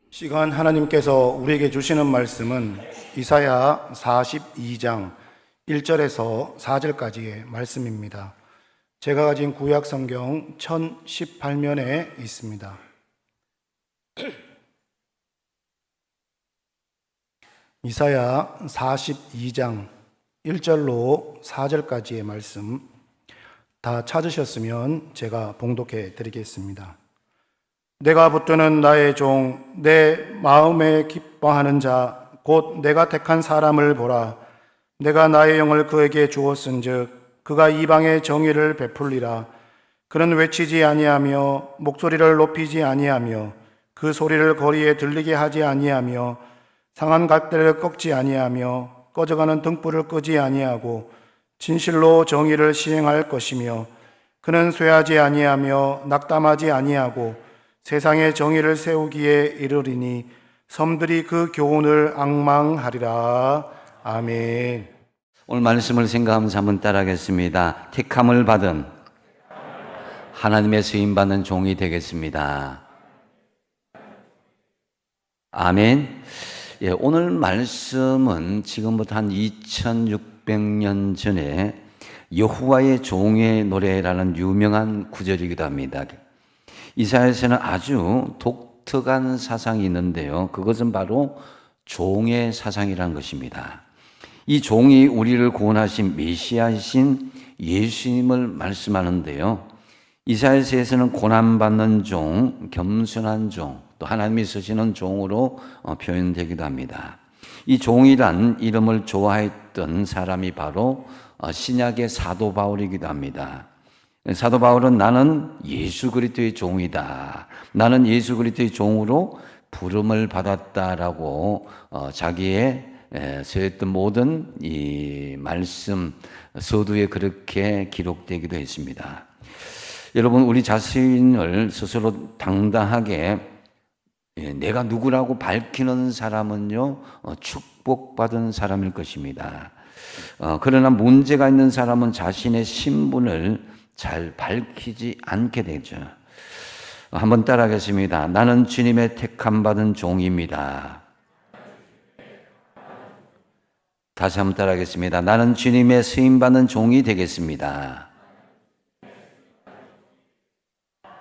시간 하나님께서 우리에게 주시는 말씀은 이사야 42장 1절에서 4절까지의 말씀입니다. 제가 가진 구약 성경 1018면에 있습니다. 이사야 42장 1절로 4절까지의 말씀 다 찾으셨으면 제가 봉독해 드리겠습니다. 내가 붙드는 나의 종, 내 마음에 기뻐하는 자, 곧 내가 택한 사람을 보라. 내가 나의 영을 그에게 주었은즉 그가 이방의 정의를 베풀리라. 그는 외치지 아니하며 목소리를 높이지 아니하며 그 소리를 거리에 들리게 하지 아니하며 상한 갈대를 꺾지 아니하며 꺼져가는 등불을 끄지 아니하고 진실로 정의를 시행할 것이며 그는 쇠하지 아니하며 낙담하지 아니하고 세상의 정의를 세우기에 이르리니 섬들이 그 교훈을 앙망하리라. 아멘. 오늘 말씀을 생각하면서 한번 따라하겠습니다. 택함을 받은 하나님의 쓰임받는 종이 되겠습니다. 아멘. 예, 오늘 말씀은 지금부터 한 2600년 전에 여호와의 종의 노래라는 유명한 구절이기도 합니다. 이사야서는 아주 독특한 사상이 있는데요. 그것은 바로 종의 사상이라는 것입니다. 이 종이 우리를 구원하신 메시아이신 예수님을 말씀하는데요. 이사야서에서는 고난받는 종, 겸손한 종, 또 하나님이 쓰시는 종으로 표현되기도 합니다. 이 종이란 이름을 좋아했던 사람이 바로 신약의 사도 바울이기도 합니다. 사도 바울은 나는 예수 그리스도의 종이다. 나는 예수 그리스도의 종으로 부름을 받았다라고 자기의 쓰였던 모든 이 말씀 서두에 그렇게 기록되기도 했습니다. 여러분, 우리 자신을 스스로 당당하게 내가 누구라고 밝히는 사람은요 축복받은 사람일 것입니다. 그러나 문제가 있는 사람은 자신의 신분을 잘 밝히지 않게 되죠. 한번 따라하겠습니다. 나는 주님의 택함받은 종입니다. 다시 한번 따라하겠습니다. 나는 주님의 쓰임받는 종이 되겠습니다.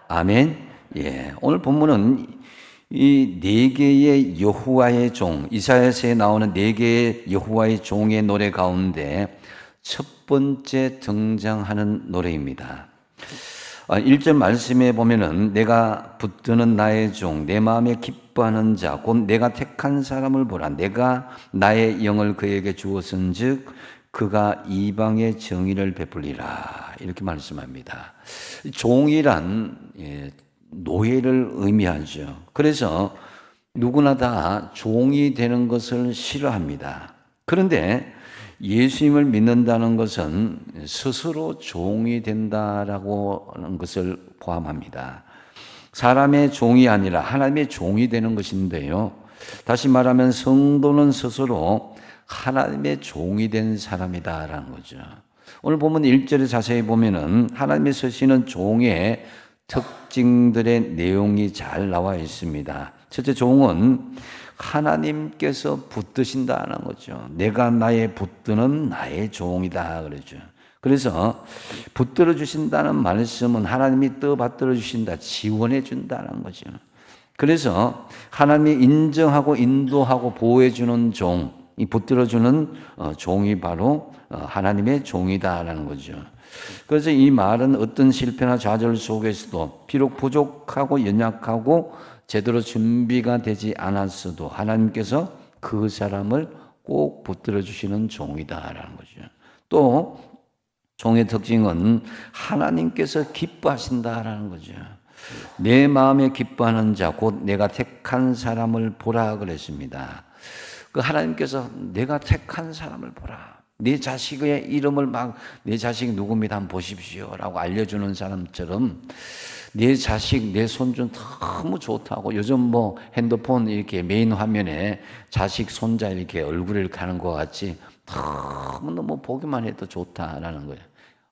아멘. 예, 오늘 본문은 이 네 개의 여호와의 종, 이사야서에 나오는 네 개의 여호와의 종의 노래 가운데 첫 번째 등장하는 노래입니다. 1절 말씀에 보면은 내가 붙드는 나의 종, 내 마음에 기뻐하는 자, 곧 내가 택한 사람을 보라. 내가 나의 영을 그에게 주었은즉 그가 이방의 정의를 베풀리라. 이렇게 말씀합니다. 종이란 노예를 의미하죠. 그래서 누구나 다 종이 되는 것을 싫어합니다. 그런데 예수님을 믿는다는 것은 스스로 종이 된다라고 하는 것을 포함합니다. 사람의 종이 아니라 하나님의 종이 되는 것인데요. 다시 말하면 성도는 스스로 하나님의 종이 된 사람이다라는 거죠. 오늘 보면 1절에 자세히 보면은 하나님이 쓰시는 종의 특징들의 내용이 잘 나와 있습니다. 첫째, 종은 하나님께서 붙드신다는 거죠. 내가 나의 붙드는 나의 종이다 그러죠. 그래서 붙들어 주신다는 말씀은 하나님이 떠받들어 주신다, 지원해 준다는 거죠. 그래서 하나님이 인정하고 인도하고 보호해 주는 종, 이 붙들어 주는 종이 바로 하나님의 종이다라는 거죠. 그래서 이 말은 어떤 실패나 좌절 속에서도 비록 부족하고 연약하고 제대로 준비가 되지 않았어도 하나님께서 그 사람을 꼭 붙들어 주시는 종이다라는 거죠. 또 종의 특징은 하나님께서 기뻐하신다라는 거죠. 내 마음에 기뻐하는 자, 곧 내가 택한 사람을 보라 그랬습니다. 그 하나님께서 내가 택한 사람을 보라. 내 자식의 이름을 막 내 자식이 누굽니다 한번 보십시오라고 알려주는 사람처럼 내 자식, 내 손주 너무 좋다고 요즘 뭐 핸드폰 이렇게 메인 화면에 자식, 손자 이렇게 얼굴을 가는 것 같이 너무 보기만 해도 좋다라는 거예요.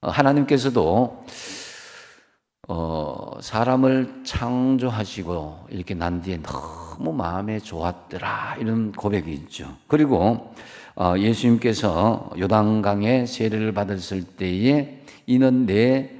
하나님께서도 사람을 창조하시고 이렇게 난 뒤에 너무 마음에 좋았더라, 이런 고백이 있죠. 그리고 예수님께서 요단강에 세례를 받았을 때에 이는 내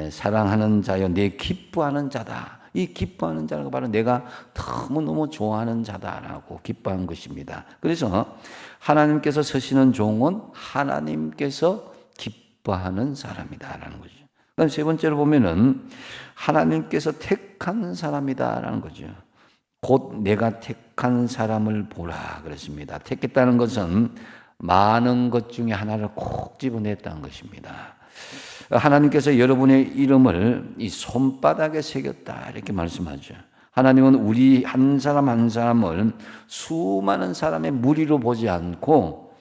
사랑하는 자여, 내 기뻐하는 자다. 이 기뻐하는 자가 바로 내가 너무너무 좋아하는 자다라고 기뻐한 것입니다. 그래서 하나님께서 서시는 종은 하나님께서 기뻐하는 사람이다라는 거죠. 그다음 세 번째로 보면은 하나님께서 택한 사람이다라는 거죠. 곧 내가 택한 사람을 보라 그랬습니다. 택했다는 것은 많은 것 중에 하나를 꼭 집어냈다는 것입니다. 하나님께서 여러분의 이름을 이 손바닥에 새겼다 이렇게 말씀하죠. 하나님은 우리 한 사람 한 사람을 수많은 사람의 무리로 보지 않고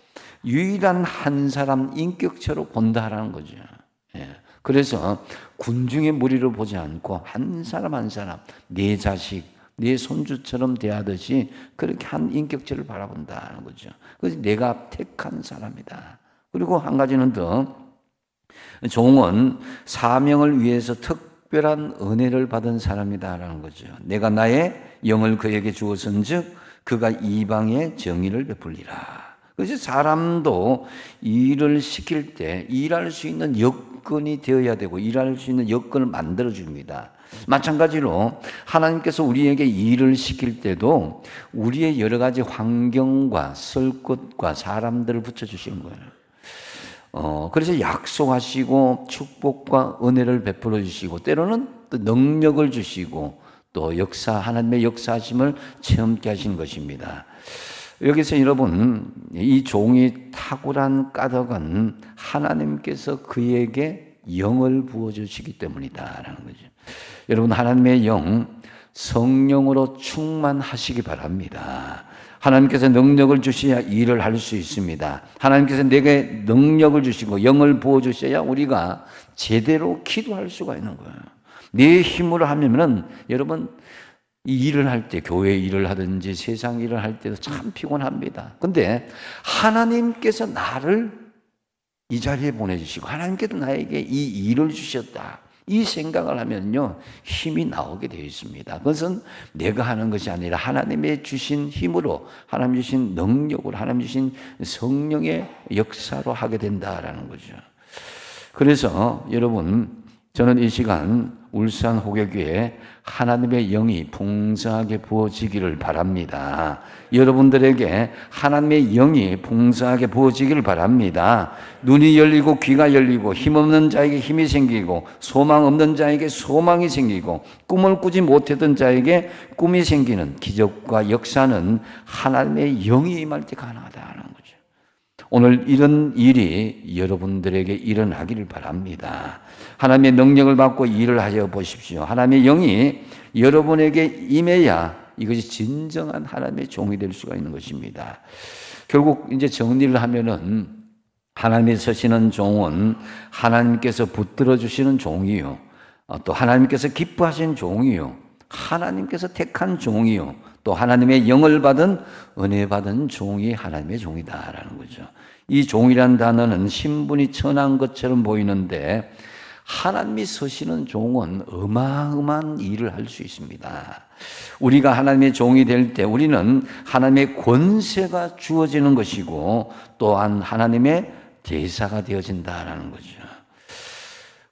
유일한 한 사람 인격체로 본다라는 거죠. 그래서 군중의 무리로 보지 않고 한 사람 한 사람, 내 자식, 내 손주처럼 대하듯이 그렇게 한 인격체를 바라본다는 거죠. 그래서 내가 택한 사람이다. 그리고 한 가지는 더, 종은 사명을 위해서 특별한 은혜를 받은 사람이다라는 거죠. 내가 나의 영을 그에게 주었은즉 그가 이방의 정의를 베풀리라. 그래서 사람도 일을 시킬 때 일할 수 있는 여건이 되어야 되고 일할 수 있는 여건을 만들어 줍니다. 마찬가지로 하나님께서 우리에게 일을 시킬 때도 우리의 여러 가지 환경과 쓸 것과 사람들을 붙여주시는 거예요. 그래서 약속하시고 축복과 은혜를 베풀어 주시고 때로는 또 능력을 주시고 또 하나님의 역사하심을 체험케 하시는 것입니다. 여기서 여러분, 이 종이 탁월한 까닭은 하나님께서 그에게 영을 부어주시기 때문이다라는 거죠. 여러분, 하나님의 영, 성령으로 충만하시기 바랍니다. 하나님께서 능력을 주셔야 일을 할 수 있습니다. 하나님께서 내게 능력을 주시고 영을 부어주셔야 우리가 제대로 기도할 수가 있는 거예요. 내 힘으로 하면은 여러분, 이 일을 할 때, 교회 일을 하든지 세상 일을 할 때도 참 피곤합니다. 근데 하나님께서 나를 이 자리에 보내주시고 하나님께서 나에게 이 일을 주셨다. 이 생각을 하면요, 힘이 나오게 되어 있습니다. 그것은 내가 하는 것이 아니라 하나님의 주신 힘으로, 하나님 주신 능력으로, 하나님 주신 성령의 역사로 하게 된다라는 거죠. 그래서 여러분, 저는 이 시간 울산 호교교에 하나님의 영이 풍성하게 부어지기를 바랍니다. 여러분들에게 하나님의 영이 풍성하게 부어지기를 바랍니다. 눈이 열리고 귀가 열리고 힘없는 자에게 힘이 생기고 소망 없는 자에게 소망이 생기고 꿈을 꾸지 못했던 자에게 꿈이 생기는 기적과 역사는 하나님의 영이 임할 때 가능하다는 거죠. 오늘 이런 일이 여러분들에게 일어나기를 바랍니다. 하나님의 능력을 받고 일을 하여 보십시오. 하나님의 영이 여러분에게 임해야 이것이 진정한 하나님의 종이 될 수가 있는 것입니다. 결국 이제 정리를 하면은 하나님이 서시는 종은 하나님께서 붙들어 주시는 종이요, 또 하나님께서 기뻐하신 종이요, 하나님께서 택한 종이요, 또 하나님의 영을 받은 은혜 받은 종이 하나님의 종이다라는 거죠. 이 종이란 단어는 신분이 천한 것처럼 보이는데 하나님이 서시는 종은 어마어마한 일을 할 수 있습니다. 우리가 하나님의 종이 될 때 우리는 하나님의 권세가 주어지는 것이고 또한 하나님의 대사가 되어진다라는 거죠.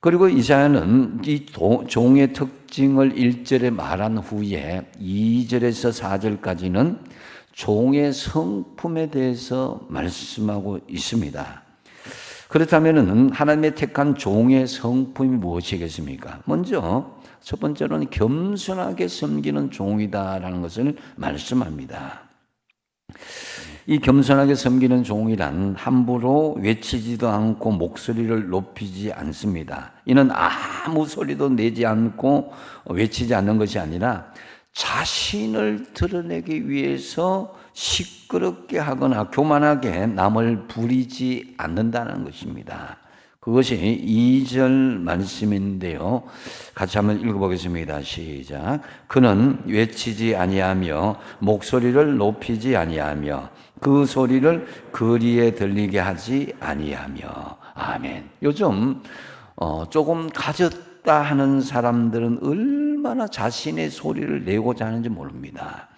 그리고 이사야는 이 종의 특징을 1절에 말한 후에 2절에서 4절까지는 종의 성품에 대해서 말씀하고 있습니다. 그렇다면 하나님의 택한 종의 성품이 무엇이겠습니까? 먼저 첫 번째로는 겸손하게 섬기는 종이다라는 것을 말씀합니다. 이 겸손하게 섬기는 종이란 함부로 외치지도 않고 목소리를 높이지 않습니다. 이는 아무 소리도 내지 않고 외치지 않는 것이 아니라 자신을 드러내기 위해서 시끄럽게 하거나 교만하게 남을 부리지 않는다는 것입니다. 그것이 2절 말씀인데요. 같이 한번 읽어보겠습니다. 시작. 그는 외치지 아니하며 목소리를 높이지 아니하며 그 소리를 거리에 들리게 하지 아니하며. 아멘. 요즘 조금 가졌다 하는 사람들은 얼마나 자신의 소리를 내고자 하는지 모릅니다.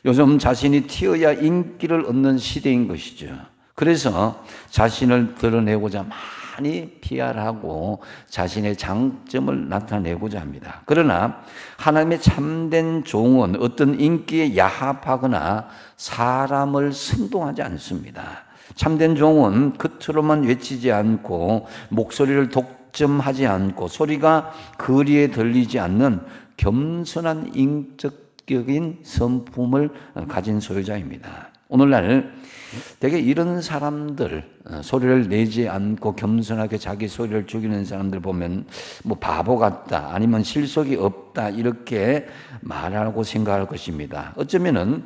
요즘 자신이 튀어야 인기를 얻는 시대인 것이죠. 그래서 자신을 드러내고자 많이 PR하고 자신의 장점을 나타내고자 합니다. 그러나 하나님의 참된 종은 어떤 인기에 야합하거나 사람을 선동하지 않습니다. 참된 종은 겉으로만 외치지 않고 목소리를 독점하지 않고 소리가 거리에 들리지 않는 겸손한 인격적인 성품을 가진 소유자입니다. 오늘날 되게 이런 사람들, 소리를 내지 않고 겸손하게 자기 소리를 죽이는 사람들 보면 뭐 바보 같다, 아니면 실속이 없다, 이렇게 말하고 생각할 것입니다. 어쩌면은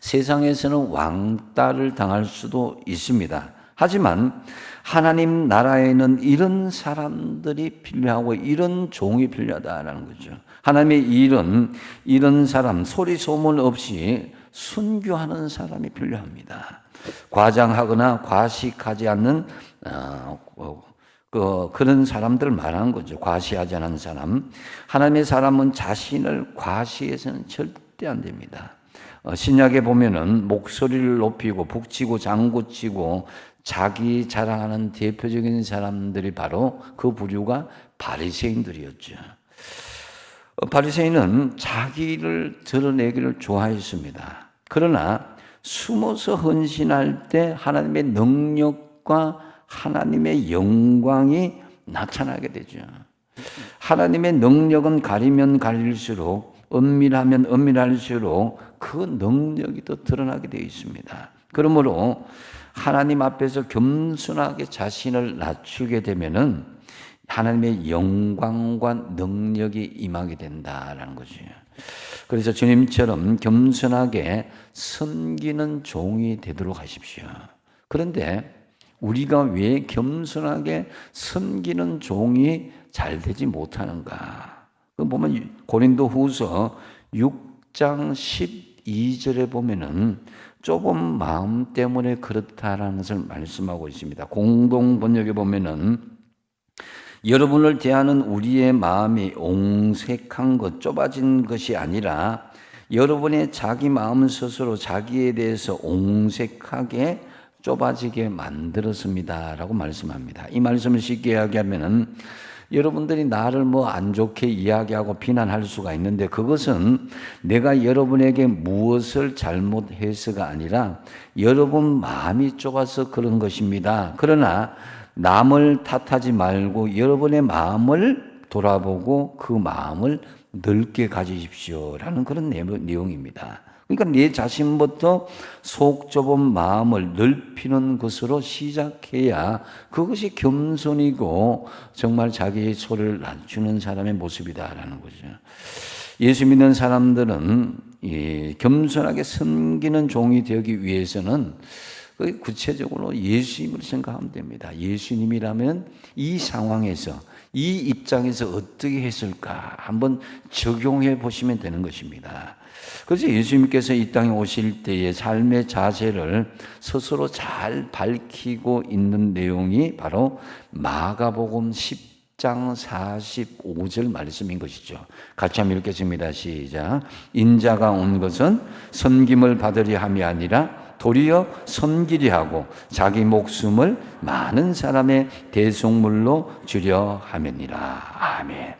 세상에서는 왕따를 당할 수도 있습니다. 하지만 하나님 나라에는 이런 사람들이 필요하고 이런 종이 필요하다라는 거죠. 하나님의 일은 이런 사람, 소리 소문 없이 순교하는 사람이 필요합니다. 과장하거나 과식하지 않는 그런 사람들을 말하는 거죠. 과시하지 않은 사람. 하나님의 사람은 자신을 과시해서는 절대 안 됩니다. 신약에 보면은 목소리를 높이고 북치고 장구치고 자기 자랑하는 대표적인 사람들이 바로 그 부류가 바리새인들이었죠. 바리새인은 자기를 드러내기를 좋아했습니다. 그러나 숨어서 헌신할 때 하나님의 능력과 하나님의 영광이 나타나게 되죠. 하나님의 능력은 가리면 가릴수록, 은밀하면 은밀할수록 그 능력이 더 드러나게 되어 있습니다. 그러므로 하나님 앞에서 겸손하게 자신을 낮추게 되면은 하나님의 영광과 능력이 임하게 된다라는 거죠. 그래서 주님처럼 겸손하게 섬기는 종이 되도록 하십시오. 그런데 우리가 왜 겸손하게 섬기는 종이 잘 되지 못하는가? 그 보면 고린도후서 6장 12절에 보면은 좁은 마음 때문에 그렇다라는 것을 말씀하고 있습니다. 공동 번역에 보면은 여러분을 대하는 우리의 마음이 옹색한 것, 좁아진 것이 아니라 여러분의 자기 마음 스스로 자기에 대해서 옹색하게 좁아지게 만들었습니다 라고 말씀합니다. 이 말씀을 쉽게 이야기하면은 여러분들이 나를 뭐 안 좋게 이야기하고 비난할 수가 있는데 그것은 내가 여러분에게 무엇을 잘못해서가 아니라 여러분 마음이 좁아서 그런 것입니다. 그러나 남을 탓하지 말고 여러분의 마음을 돌아보고 그 마음을 넓게 가지십시오라는 그런 내용입니다. 그러니까 내 자신부터 속 좁은 마음을 넓히는 것으로 시작해야 그것이 겸손이고 정말 자기의 소리를 낮추는 사람의 모습이다라는 거죠. 예수 믿는 사람들은 겸손하게 섬기는 종이 되기 위해서는 구체적으로 예수님을 생각하면 됩니다. 예수님이라면 이 상황에서 이 입장에서 어떻게 했을까 한번 적용해 보시면 되는 것입니다. 그래서 예수님께서 이 땅에 오실 때의 삶의 자세를 스스로 잘 밝히고 있는 내용이 바로 마가복음 10장 45절 말씀인 것이죠. 같이 한번 읽겠습니다. 시작. 인자가 온 것은 섬김을 받으려 함이 아니라 도리어 섬기려 하고 자기 목숨을 많은 사람의 대속물로 주려 함이니라. 아멘.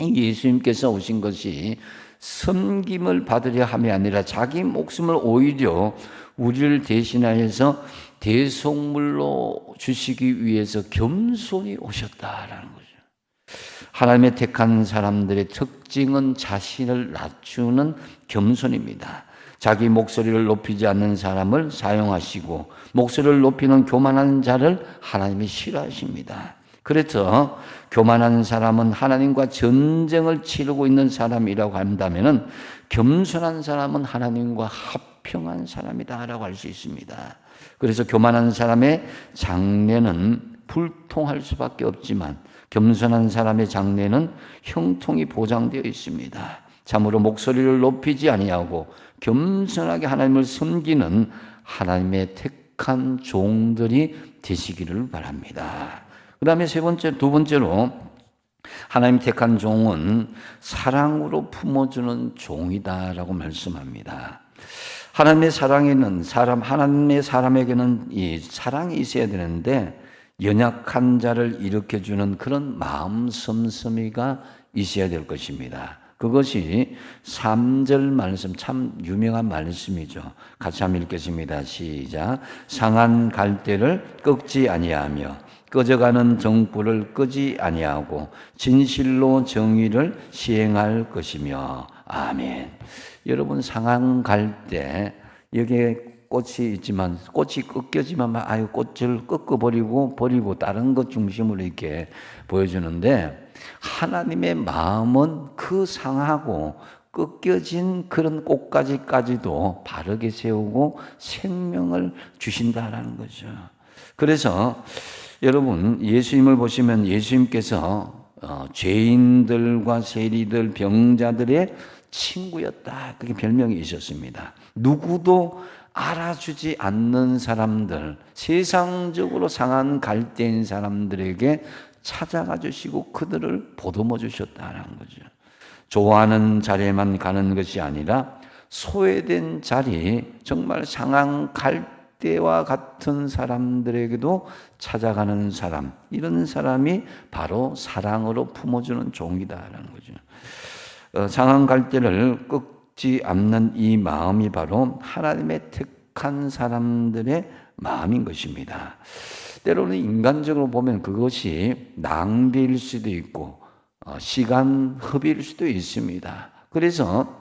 예수님께서 오신 것이 섬김을 받으려 함이 아니라 자기 목숨을 오히려 우리를 대신하여서 대속물로 주시기 위해서 겸손히 오셨다라는 거죠. 하나님의 택한 사람들의 특징은 자신을 낮추는 겸손입니다. 자기 목소리를 높이지 않는 사람을 사용하시고 목소리를 높이는 교만한 자를 하나님이 싫어하십니다. 그래서 교만한 사람은 하나님과 전쟁을 치르고 있는 사람이라고 한다면 겸손한 사람은 하나님과 합평한 사람이다라고 할 수 있습니다. 그래서 교만한 사람의 장래는 불통할 수밖에 없지만 겸손한 사람의 장래는 형통이 보장되어 있습니다. 참으로 목소리를 높이지 아니하고 겸손하게 하나님을 섬기는 하나님의 택한 종들이 되시기를 바랍니다. 그 다음에 두 번째로 하나님 택한 종은 사랑으로 품어주는 종이다라고 말씀합니다. 하나님의 사랑에는 하나님의 사람에게는 이 사랑이 있어야 되는데 연약한 자를 일으켜주는 그런 마음 씀씀이가 있어야 될 것입니다. 그것이 3절 말씀, 참 유명한 말씀이죠. 같이 한번 읽겠습니다. 시작. 상한 갈대를 꺾지 아니하며 꺼져가는 등불을 끄지 아니하고 진실로 정의를 시행할 것이며. 아멘. 여러분, 상한 갈대, 여기에 꽃이 있지만 꽃이 꺾여지만 아유 꽃을 꺾어버리고 다른 것 중심으로 이렇게 보여주는데, 하나님의 마음은 그 상하고 꺾여진 그런 꽃가지까지도 바르게 세우고 생명을 주신다라는 거죠. 그래서 여러분, 예수님을 보시면 예수님께서 죄인들과 세리들, 병자들의 친구였다, 그게 별명이 있었습니다. 누구도 알아주지 않는 사람들, 세상적으로 상한 갈대인 사람들에게 찾아가 주시고 그들을 보듬어 주셨다는 거죠. 좋아하는 자리에만 가는 것이 아니라 소외된 자리, 정말 상한 갈대와 같은 사람들에게도 찾아가는 사람, 이런 사람이 바로 사랑으로 품어주는 종이다라는 거죠. 상한 갈대를 꺾지 않는 이 마음이 바로 하나님의 택한 사람들의 마음인 것입니다. 때로는 인간적으로 보면 그것이 낭비일 수도 있고 시간 허비일 수도 있습니다. 그래서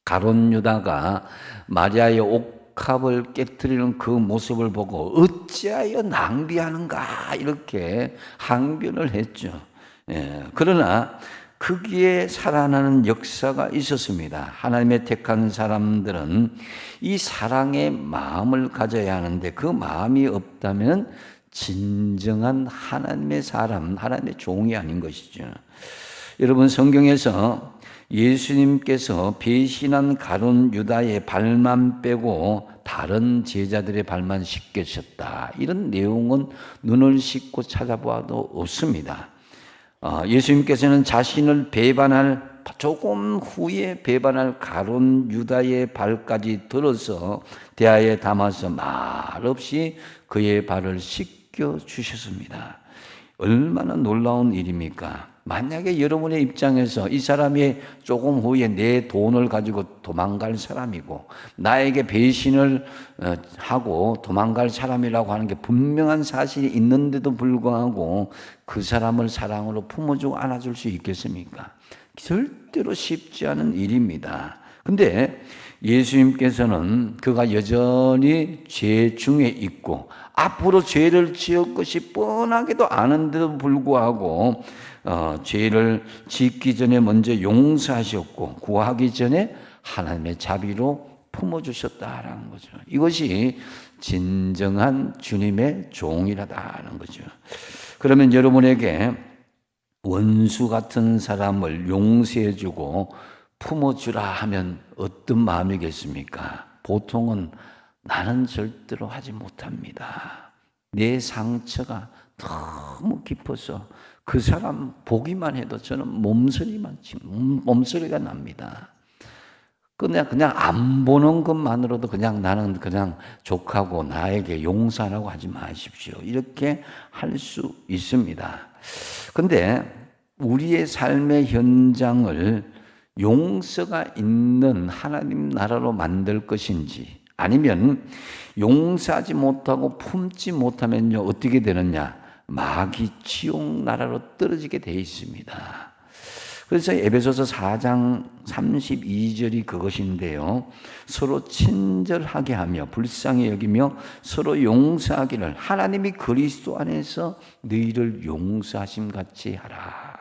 가룟 유다가 마리아의 옥합을 깨뜨리는 그 모습을 보고 어찌하여 낭비하는가, 이렇게 항변을 했죠. 그러나 거기에 살아나는 역사가 있었습니다. 하나님의 택한 사람들은 이 사랑의 마음을 가져야 하는데 그 마음이 없다면 진정한 하나님의 사람, 하나님의 종이 아닌 것이죠. 여러분, 성경에서 예수님께서 배신한 가룟 유다의 발만 빼고 다른 제자들의 발만 씻기셨다, 이런 내용은 눈을 씻고 찾아보아도 없습니다. 예수님께서는 자신을 배반할, 조금 후에 배반할 가룟 유다의 발까지 들어서 대야에 담아서 말없이 그의 발을 씻겨 주셨습니다. 얼마나 놀라운 일입니까? 만약에 여러분의 입장에서 이 사람이 조금 후에 내 돈을 가지고 도망갈 사람이고 나에게 배신을 하고 도망갈 사람이라고 하는 게 분명한 사실이 있는데도 불구하고 그 사람을 사랑으로 품어주고 안아줄 수 있겠습니까? 절대로 쉽지 않은 일입니다. 근데 예수님께서는 그가 여전히 죄 중에 있고 앞으로 죄를 지을 것이 뻔하게도 아는데도 불구하고 죄를 짓기 전에 먼저 용서하셨고 구하기 전에 하나님의 자비로 품어주셨다라는 거죠. 이것이 진정한 주님의 종이라다는 거죠. 그러면 여러분에게 원수 같은 사람을 용서해주고 품어주라 하면 어떤 마음이겠습니까? 보통은 나는 절대로 하지 못합니다. 내 상처가 너무 깊어서 그 사람 보기만 해도 저는 몸서리가 납니다. 그냥 안 보는 것만으로도 그냥 나는 그냥 족하고 나에게 용서하라고 하지 마십시오, 이렇게 할 수 있습니다. 근데 우리의 삶의 현장을 용서가 있는 하나님 나라로 만들 것인지, 아니면 용서하지 못하고 품지 못하면요 어떻게 되느냐, 마귀 지옥 나라로 떨어지게 되어 있습니다. 그래서 에베소서 4장 32절이 그것인데요, 서로 친절하게 하며 불쌍히 여기며 서로 용서하기를 하나님이 그리스도 안에서 너희를 용서하심 같이 하라.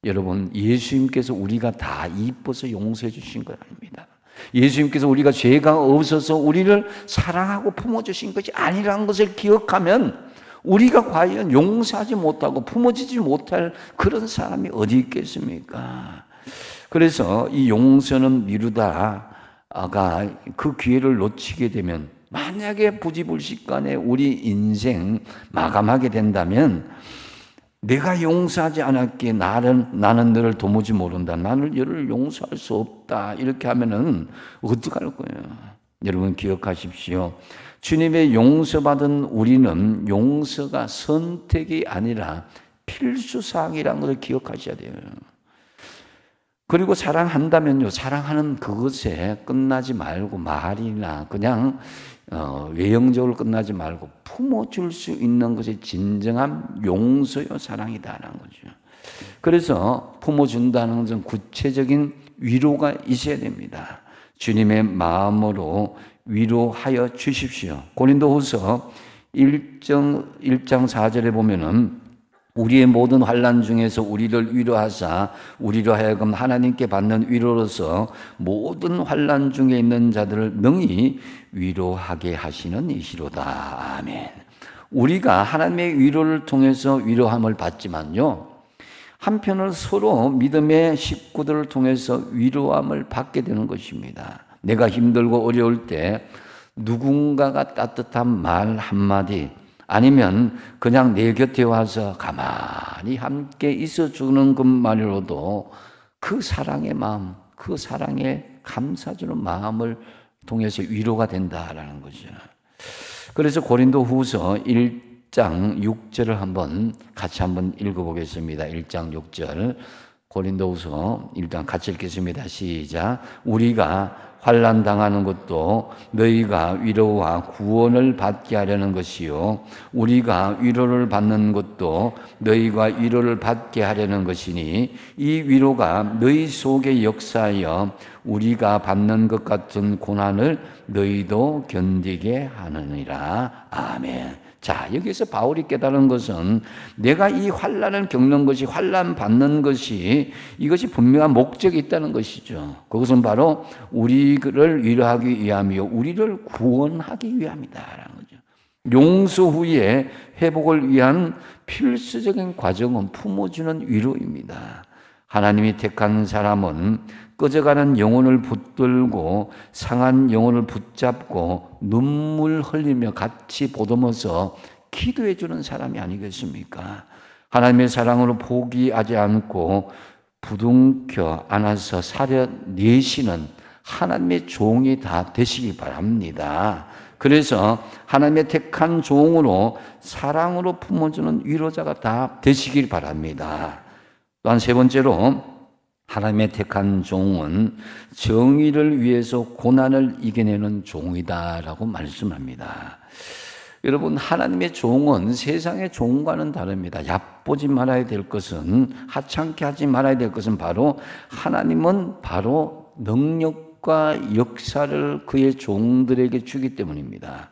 여러분, 예수님께서 우리가 다 이뻐서 용서해 주신 것 아닙니다. 예수님께서 우리가 죄가 없어서 우리를 사랑하고 품어주신 것이 아니라는 것을 기억하면 우리가 과연 용서하지 못하고 품어주지 못할 그런 사람이 어디 있겠습니까? 그래서 이 용서는 미루다가 그 기회를 놓치게 되면, 만약에 부지불식간에 우리 인생 마감하게 된다면 내가 용서하지 않았기에 나는 너를 도무지 모른다. 나는 너를 용서할 수 없다. 이렇게 하면은 어떡할 거예요? 여러분 기억하십시오. 주님의 용서받은 우리는 용서가 선택이 아니라 필수사항이라는 것을 기억하셔야 돼요. 그리고 사랑한다면요, 사랑하는 그것에 끝나지 말고 말이나 그냥 외형적으로 끝나지 말고 품어줄 수 있는 것이 진정한 용서요 사랑이다라는 거죠. 그래서 품어준다는 것은 구체적인 위로가 있어야 됩니다. 주님의 마음으로 위로하여 주십시오. 고린도후서 1장 4절에 보면은 우리의 모든 환난 중에서 우리를 위로하사 우리로 하여금 하나님께 받는 위로로서 모든 환난 중에 있는 자들을 능히 위로하게 하시는 이시로다. 아멘. 우리가 하나님의 위로를 통해서 위로함을 받지만요, 한편으로 서로 믿음의 식구들을 통해서 위로함을 받게 되는 것입니다. 내가 힘들고 어려울 때 누군가가 따뜻한 말 한마디, 아니면 그냥 내 곁에 와서 가만히 함께 있어주는 것만으로도 그 사랑의 마음, 그 사랑에 감사주는 마음을 통해서 위로가 된다라는 거죠. 그래서 고린도후서 1장 6절을 같이 한번 읽어보겠습니다. 1장 6절 고린도후서 1장 같이 읽겠습니다. 시작. 우리가 환난 당하는 것도 너희가 위로와 구원을 받게 하려는 것이요, 우리가 위로를 받는 것도 너희가 위로를 받게 하려는 것이니 이 위로가 너희 속에 역사하여 우리가 받는 것 같은 고난을 너희도 견디게 하느니라. 아멘. 자, 여기서 바울이 깨달은 것은 내가 이 환난을 겪는 것이, 환난 받는 것이, 이것이 분명한 목적이 있다는 것이죠. 그것은 바로 우리를 위로하기 위함이요, 우리를 구원하기 위함이다라는 거죠. 용서 후에 회복을 위한 필수적인 과정은 품어주는 위로입니다. 하나님이 택한 사람은 꺼져가는 영혼을 붙들고 상한 영혼을 붙잡고 눈물 흘리며 같이 보듬어서 기도해 주는 사람이 아니겠습니까? 하나님의 사랑으로 포기하지 않고 부둥켜 안아서 살려내시는 하나님의 종이 다 되시기 바랍니다. 그래서 하나님의 택한 종으로 사랑으로 품어주는 위로자가 다 되시길 바랍니다. 또한 세 번째로, 하나님의 택한 종은 정의를 위해서 고난을 이겨내는 종이다라고 말씀합니다. 여러분, 하나님의 종은 세상의 종과는 다릅니다. 얕보지 말아야 될 것은, 하찮게 하지 말아야 될 것은 바로 하나님은 바로 능력과 역사를 그의 종들에게 주기 때문입니다.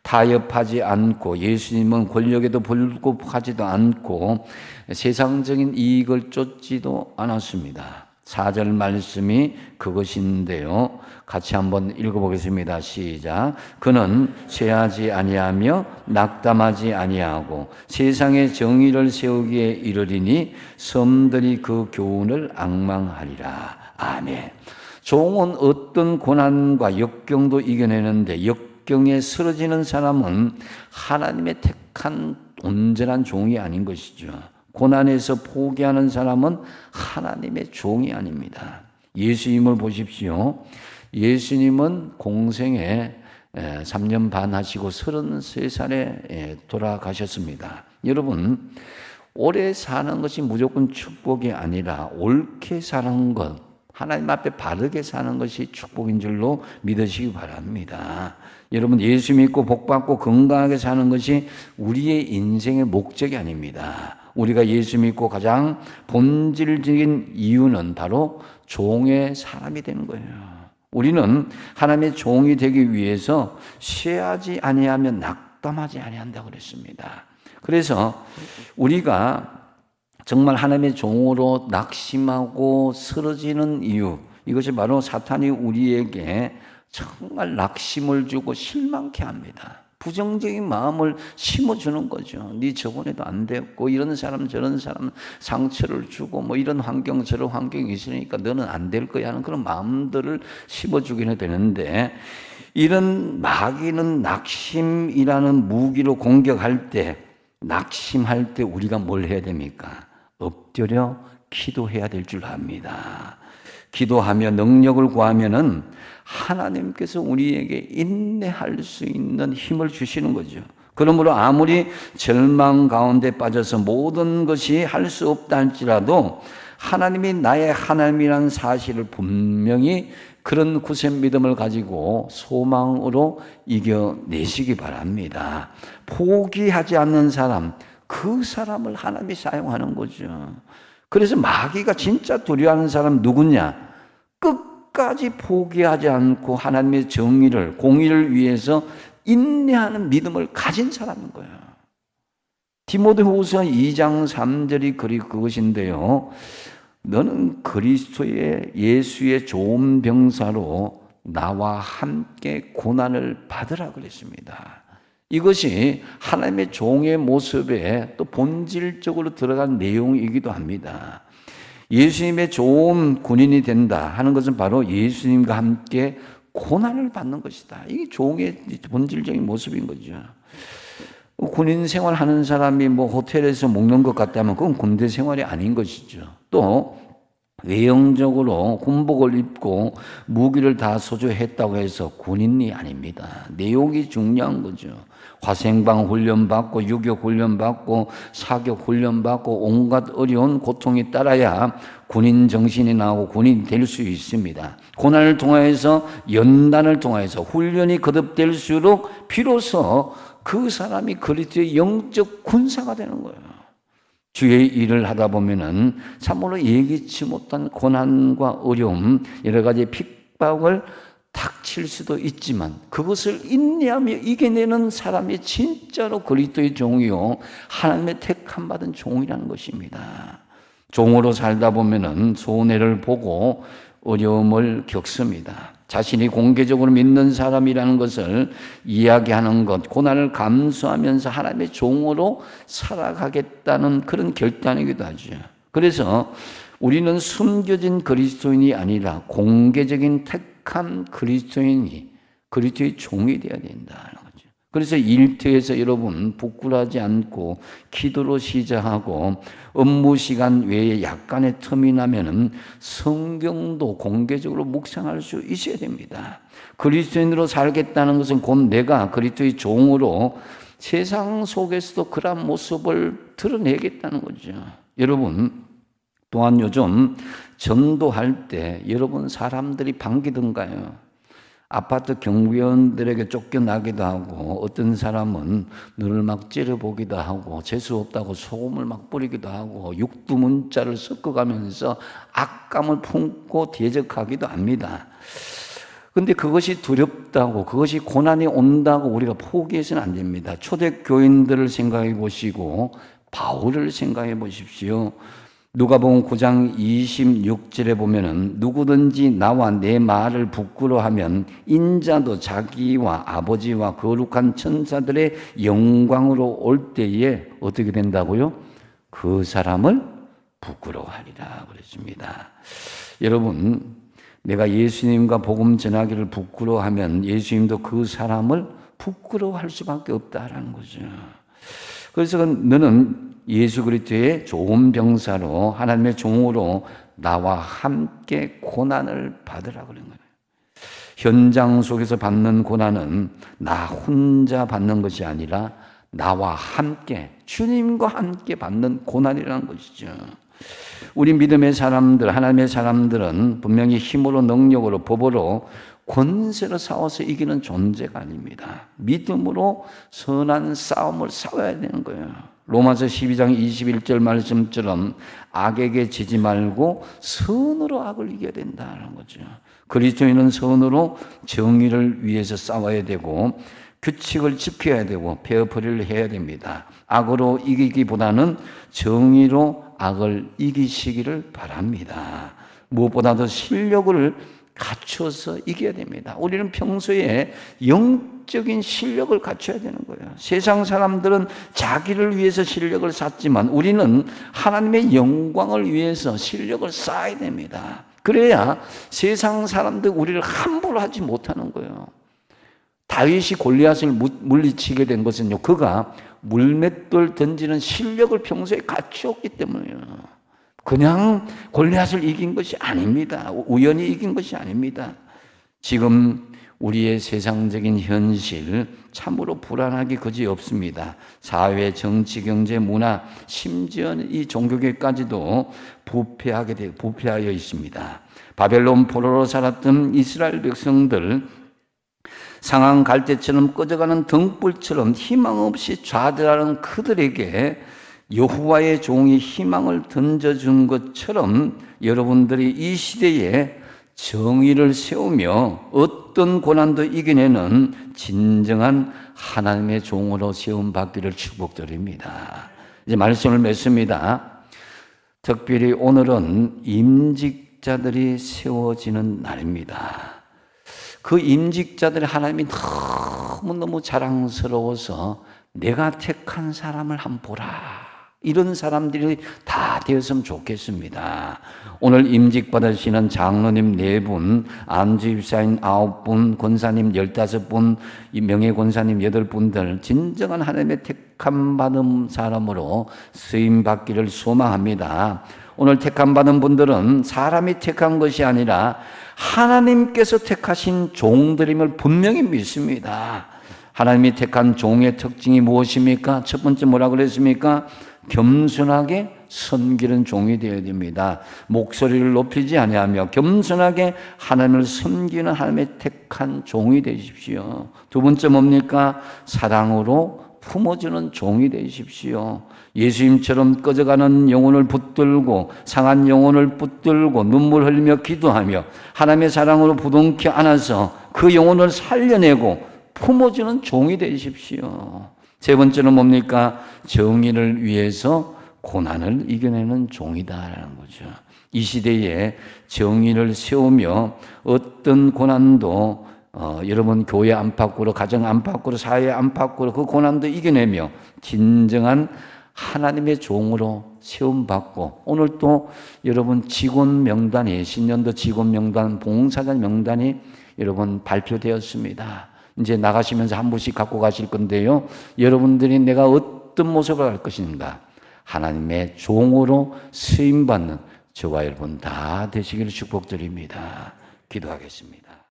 타협하지 않고, 예수님은 권력에도 불구하지도 않고 세상적인 이익을 쫓지도 않았습니다. 4절 말씀이 그것인데요, 같이 한번 읽어보겠습니다. 시작. 그는 쇠하지 아니하며 낙담하지 아니하고 세상의 정의를 세우기에 이르리니 섬들이 그 교훈을 앙망하리라. 아멘. 종은 어떤 고난과 역경도 이겨내는데, 역경에 쓰러지는 사람은 하나님의 택한 온전한 종이 아닌 것이죠. 고난에서 포기하는 사람은 하나님의 종이 아닙니다. 예수님을 보십시오. 예수님은 공생에 3년 반 하시고 33살에 돌아가셨습니다. 여러분, 오래 사는 것이 무조건 축복이 아니라 옳게 사는 것, 하나님 앞에 바르게 사는 것이 축복인 줄로 믿으시기 바랍니다. 여러분, 예수 믿고 복받고 건강하게 사는 것이 우리의 인생의 목적이 아닙니다. 우리가 예수 믿고 가장 본질적인 이유는 바로 종의 사람이 되는 거예요. 우리는 하나님의 종이 되기 위해서 쇠하지 아니하며 낙담하지 아니한다고 그랬습니다. 그래서 우리가 정말 하나님의 종으로 낙심하고 쓰러지는 이유, 이것이 바로 사탄이 우리에게 정말 낙심을 주고 실망케 합니다. 부정적인 마음을 심어주는 거죠. 네 저번에도 안 됐고, 이런 사람 저런 사람 상처를 주고, 뭐 이런 환경 저런 환경이 있으니까 너는 안 될 거야 하는 그런 마음들을 심어주기는 되는데, 이런 마귀는 낙심이라는 무기로 공격할 때 낙심할 때 우리가 뭘 해야 됩니까? 엎드려 기도해야 될 줄 압니다. 기도하며 능력을 구하면은 하나님께서 우리에게 인내할 수 있는 힘을 주시는 거죠. 그러므로 아무리 절망 가운데 빠져서 모든 것이 할 수 없다 할지라도 하나님이 나의 하나님이라는 사실을 분명히 그런 굳은 믿음을 가지고 소망으로 이겨내시기 바랍니다. 포기하지 않는 사람, 그 사람을 하나님이 사용하는 거죠. 그래서 마귀가 진짜 두려워하는 사람 누구냐? 끝까지 포기하지 않고 하나님의 정의를, 공의를 위해서 인내하는 믿음을 가진 사람인 거예요. 디모데후서 2장 3절이 그것인데요. 너는 그리스도의 예수의 좋은 병사로 나와 함께 고난을 받으라 그랬습니다. 이것이 하나님의 종의 모습에 또 본질적으로 들어간 내용이기도 합니다. 예수님의 좋은 군인이 된다 하는 것은 바로 예수님과 함께 고난을 받는 것이다. 이게 종의 본질적인 모습인 거죠. 군인 생활하는 사람이 뭐 호텔에서 먹는 것 같다면 그건 군대 생활이 아닌 것이죠. 또 외형적으로 군복을 입고 무기를 다 소지했다고 해서 군인이 아닙니다. 내용이 중요한 거죠. 화생방 훈련받고 유격 훈련받고 사격 훈련받고 온갖 어려운 고통이 따라야 군인 정신이 나오고 군인이 될 수 있습니다. 고난을 통해서 연단을 통해서 훈련이 거듭될수록 비로소 그 사람이 그리스도의 영적 군사가 되는 거예요. 주의 일을 하다 보면은 참으로 예기치 못한 고난과 어려움, 여러 가지 핍박을 닥칠 수도 있지만 그것을 인내하며 이겨내는 사람이 진짜로 그리스도의 종이요 하나님의 택함 받은 종이라는 것입니다. 종으로 살다 보면은 손해를 보고 어려움을 겪습니다. 자신이 공개적으로 믿는 사람이라는 것을 이야기하는 것, 고난을 감수하면서 하나님의 종으로 살아가겠다는 그런 결단이기도 하죠. 그래서 우리는 숨겨진 그리스도인이 아니라 공개적인 택한 그리스도인이 그리스도의 종이 되어야 된다는 거죠. 그래서 일터에서 여러분 부끄러워하지 않고 기도로 시작하고 업무 시간 외에 약간의 틈이 나면은 성경도 공개적으로 묵상할 수 있어야 됩니다. 그리스도인으로 살겠다는 것은 곧 내가 그리스도의 종으로 세상 속에서도 그런 모습을 드러내겠다는 거죠. 여러분 또한 요즘 전도할 때 여러분 사람들이 반기던가요? 아파트 경비원들에게 쫓겨나기도 하고 어떤 사람은 너를 막 째려보기도 하고 재수없다고 소금을 막 뿌리기도 하고 육두문자를 섞어가면서 악감을 품고 대적하기도 합니다. 그런데 그것이 두렵다고 그것이 고난이 온다고 우리가 포기해서는 안 됩니다. 초대교인들을 생각해 보시고 바울을 생각해 보십시오. 누가복음 9장 26절에 보면은 누구든지 나와 내 말을 부끄러워하면 인자도 자기와 아버지와 거룩한 천사들의 영광으로 올 때에 어떻게 된다고요? 그 사람을 부끄러워하리라 그랬습니다. 여러분, 내가 예수님과 복음 전하기를 부끄러워하면 예수님도 그 사람을 부끄러워할 수밖에 없다라는 거죠. 그래서 너는 예수 그리스도의 좋은 병사로 하나님의 종으로 나와 함께 고난을 받으라 그런 거예요. 현장 속에서 받는 고난은 나 혼자 받는 것이 아니라 나와 함께 주님과 함께 받는 고난이라는 것이죠. 우리 믿음의 사람들, 하나님의 사람들은 분명히 힘으로 능력으로 법으로 권세로 싸워서 이기는 존재가 아닙니다. 믿음으로 선한 싸움을 싸워야 되는 거예요. 로마서 12장 21절 말씀처럼 악에게 지지 말고 선으로 악을 이겨야 된다는 거죠. 그리스도인은 선으로 정의를 위해서 싸워야 되고 규칙을 지켜야 되고 페어플레이를 해야 됩니다. 악으로 이기기보다는 정의로 악을 이기시기를 바랍니다. 무엇보다도 실력을 갖춰서 이겨야 됩니다. 우리는 평소에 영적인 실력을 갖춰야 되는 거예요. 세상 사람들은 자기를 위해서 실력을 쌓지만 우리는 하나님의 영광을 위해서 실력을 쌓아야 됩니다. 그래야 세상 사람들 우리를 함부로 하지 못하는 거예요. 다윗이 골리앗을 물리치게 된 것은요, 그가 물맷돌 던지는 실력을 평소에 갖추었기 때문이에요. 그냥 골리앗을 이긴 것이 아닙니다. 우연히 이긴 것이 아닙니다. 지금 우리의 세상적인 현실 참으로 불안하기 그지없습니다. 사회, 정치, 경제, 문화, 심지어 이 종교계까지도 부패하여 있습니다. 바벨론 포로로 살았던 이스라엘 백성들, 상한 갈대처럼 꺼져가는 등불처럼 희망 없이 좌절하는 그들에게 여호와의 종이 희망을 던져준 것처럼 여러분들이 이 시대에 정의를 세우며 어떤 고난도 이겨내는 진정한 하나님의 종으로 세움받기를 축복드립니다. 이제 말씀을 맺습니다. 특별히 오늘은 임직자들이 세워지는 날입니다. 그 임직자들이 하나님이 너무너무 자랑스러워서 내가 택한 사람을 한번 보라, 이런 사람들이 다 되었으면 좋겠습니다. 오늘 임직받으시는 장로님 4분, 안주입사인 9분, 권사님 15분, 명예권사님 8분들 진정한 하나님의 택함받은 사람으로 쓰임받기를 소망합니다. 오늘 택함받은 분들은 사람이 택한 것이 아니라 하나님께서 택하신 종들임을 분명히 믿습니다. 하나님이 택한 종의 특징이 무엇입니까? 첫 번째 뭐라고 그랬습니까? 겸손하게 섬기는 종이 되어야 됩니다. 목소리를 높이지 아니하며 겸손하게 하나님을 섬기는 하나님의 택한 종이 되십시오. 두 번째 뭡니까? 사랑으로 품어주는 종이 되십시오. 예수님처럼 꺼져가는 영혼을 붙들고 상한 영혼을 붙들고 눈물 흘리며 기도하며 하나님의 사랑으로 부둥켜 안아서 그 영혼을 살려내고 품어주는 종이 되십시오. 세 번째는 뭡니까? 정의를 위해서 고난을 이겨내는 종이다라는 거죠. 이 시대에 정의를 세우며 어떤 고난도 여러분 교회 안팎으로, 가정 안팎으로, 사회 안팎으로 그 고난도 이겨내며 진정한 하나님의 종으로 세움받고, 오늘 또 여러분 직원 명단이, 신년도 직원 명단, 봉사자 명단이 여러분 발표되었습니다. 이제 나가시면서 한 분씩 갖고 가실 건데요. 여러분들이 내가 어떤 모습을 할 것인가? 하나님의 종으로 쓰임받는 저와 여러분 다 되시기를 축복드립니다. 기도하겠습니다.